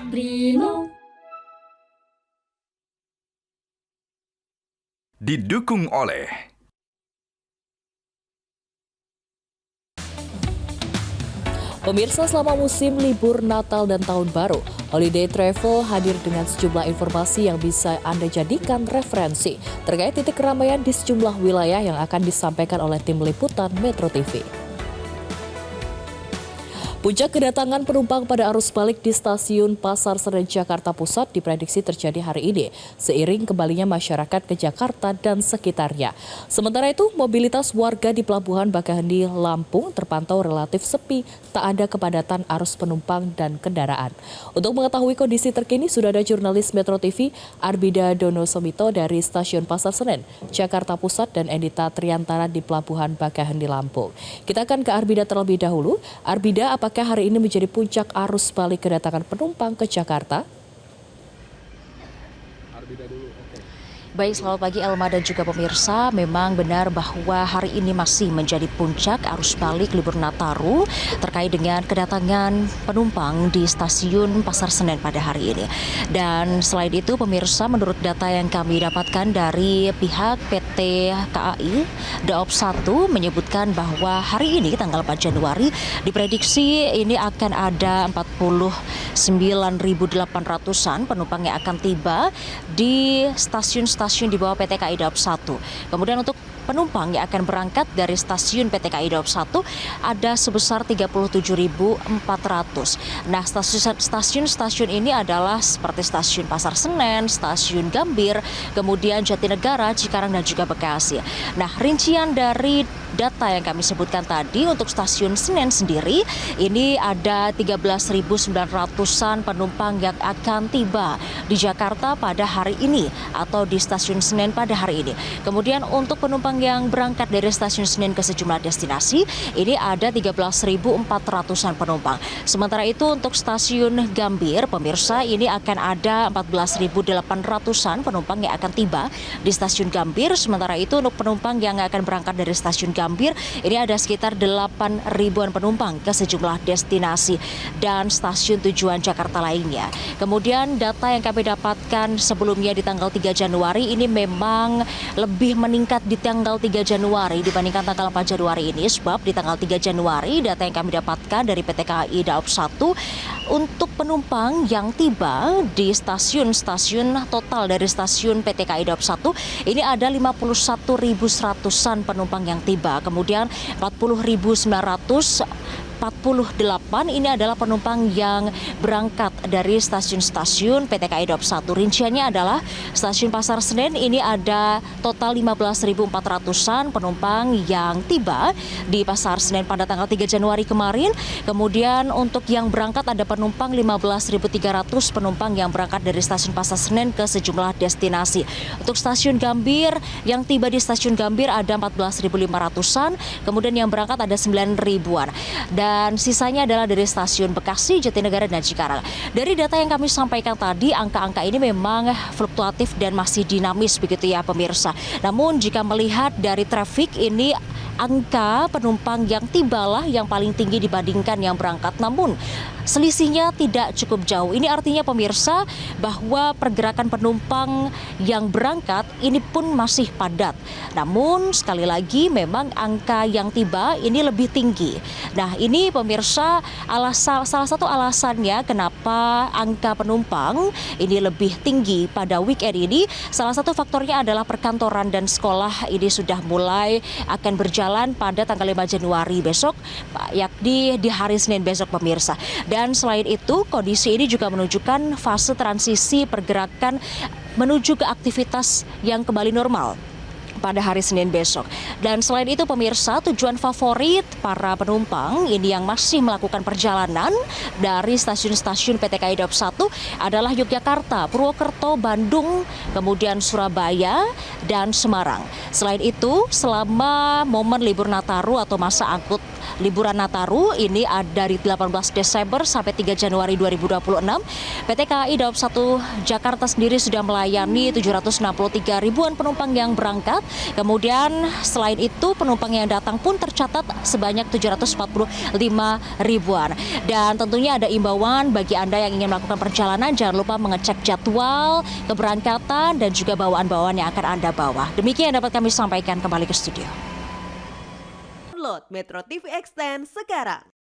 Brimo. Didukung oleh Pemirsa, selama musim libur Natal dan Tahun Baru, Holiday Travel hadir dengan sejumlah informasi yang bisa Anda jadikan referensi terkait titik keramaian di sejumlah wilayah yang akan disampaikan oleh tim liputan Metro TV. Puncak kedatangan penumpang pada arus balik di stasiun Pasar Senen Jakarta Pusat diprediksi terjadi hari ini, seiring kembalinya masyarakat ke Jakarta dan sekitarnya. Sementara itu, mobilitas warga di Pelabuhan Bakaheni, Lampung terpantau relatif sepi, tak ada kepadatan arus penumpang dan kendaraan. Untuk mengetahui kondisi terkini, sudah ada jurnalis Metro TV, Arbida Dono Somito dari Stasiun Pasar Senen, Jakarta Pusat, dan Endita Triantara di Pelabuhan Bakaheni, Lampung. Kita akan ke Arbida terlebih dahulu. Arbida, apakah hari ini menjadi puncak arus balik kedatangan penumpang ke Jakarta? Baik, selamat pagi Elma dan juga pemirsa. Memang benar bahwa hari ini masih menjadi puncak arus balik libur Nataru terkait dengan kedatangan penumpang di stasiun Pasar Senen pada hari ini. Dan selain itu pemirsa, menurut data yang kami dapatkan dari pihak PT KAI Daop 1 menyebutkan bahwa hari ini tanggal 4 Januari diprediksi ini akan ada 49.800-an penumpang yang akan tiba di stasiun-stasiun di bawah PT KAI Daop 1. Kemudian untuk penumpang yang akan berangkat dari stasiun PT KAI Daop 1 ada sebesar 37.400. Nah, stasiun-stasiun ini adalah seperti stasiun Pasar Senen, stasiun Gambir, kemudian Jatinegara, Cikarang, dan juga Bekasi. Nah, rincian dari data yang kami sebutkan tadi untuk stasiun Senen sendiri, ini ada 13.900-an penumpang yang akan tiba di Jakarta pada hari ini atau di stasiun Senen pada hari ini. Kemudian untuk penumpang yang berangkat dari stasiun Senen ke sejumlah destinasi, ini ada 13.400-an penumpang. Sementara itu untuk stasiun Gambir, pemirsa, ini akan ada 14.800-an penumpang yang akan tiba di stasiun Gambir. Sementara itu untuk penumpang yang akan berangkat dari stasiun Gambir, ini ada sekitar 8.000-an penumpang ke sejumlah destinasi dan stasiun tujuan Jakarta lainnya. Kemudian data yang kami dapatkan sebelumnya di tanggal 3 Januari ini memang lebih meningkat di tanggal 3 Januari dibandingkan tanggal 4 Januari ini, sebab di tanggal 3 Januari data yang kami dapatkan dari PT KAI Daop 1 untuk penumpang yang tiba di stasiun total dari stasiun PT KAI Daop 1 ini ada 51.100-an penumpang yang tiba. Kemudian 40.948 ini adalah penumpang yang berangkat dari stasiun-stasiun PT KAI Daop 1. Rinciannya adalah stasiun Pasar Senen ini ada total 15.400-an penumpang yang tiba di Pasar Senen pada tanggal 3 Januari kemarin. Kemudian untuk yang berangkat ada penumpang 15.300 penumpang yang berangkat dari stasiun Pasar Senen ke sejumlah destinasi. Untuk stasiun Gambir yang tiba di stasiun Gambir ada 14.500-an, kemudian yang berangkat ada 9.000-an. Dan sisanya adalah dari stasiun Bekasi, Jatinegara, dan Cikarang. Dari data yang kami sampaikan tadi, angka-angka ini memang fluktuatif dan masih dinamis begitu ya pemirsa. Namun jika melihat dari traffic ini, angka penumpang yang tibalah yang paling tinggi dibandingkan yang berangkat. Namun selisihnya tidak cukup jauh. Ini artinya pemirsa bahwa pergerakan penumpang yang berangkat ini pun masih padat. Namun sekali lagi memang angka yang tiba ini lebih tinggi. Nah, ini pemirsa salah satu alasannya kenapa angka penumpang ini lebih tinggi pada weekend ini. Salah satu faktornya adalah perkantoran dan sekolah ini sudah mulai akan berjalan pada tanggal 5 Januari besok, yakni di hari Senin besok pemirsa. Dan selain itu, kondisi ini juga menunjukkan fase transisi pergerakan menuju ke aktivitas yang kembali normal pada hari Senin besok. Dan selain itu pemirsa, tujuan favorit para penumpang ini yang masih melakukan perjalanan dari stasiun-stasiun PT KAI Daop 1 adalah Yogyakarta, Purwokerto, Bandung, kemudian Surabaya, dan Semarang. Selain itu, selama momen libur Nataru atau masa angkut liburan Nataru ini dari 18 Desember sampai 3 Januari 2026. PT KAI Daob 1 Jakarta sendiri sudah melayani 763 ribuan penumpang yang berangkat. Kemudian selain itu penumpang yang datang pun tercatat sebanyak 745 ribuan. Dan tentunya ada imbauan bagi Anda yang ingin melakukan perjalanan, jangan lupa mengecek jadwal keberangkatan dan juga bawaan-bawaan yang akan Anda bawa. Demikian yang dapat kami sampaikan, kembali ke studio. Download Metro TV Extend sekarang.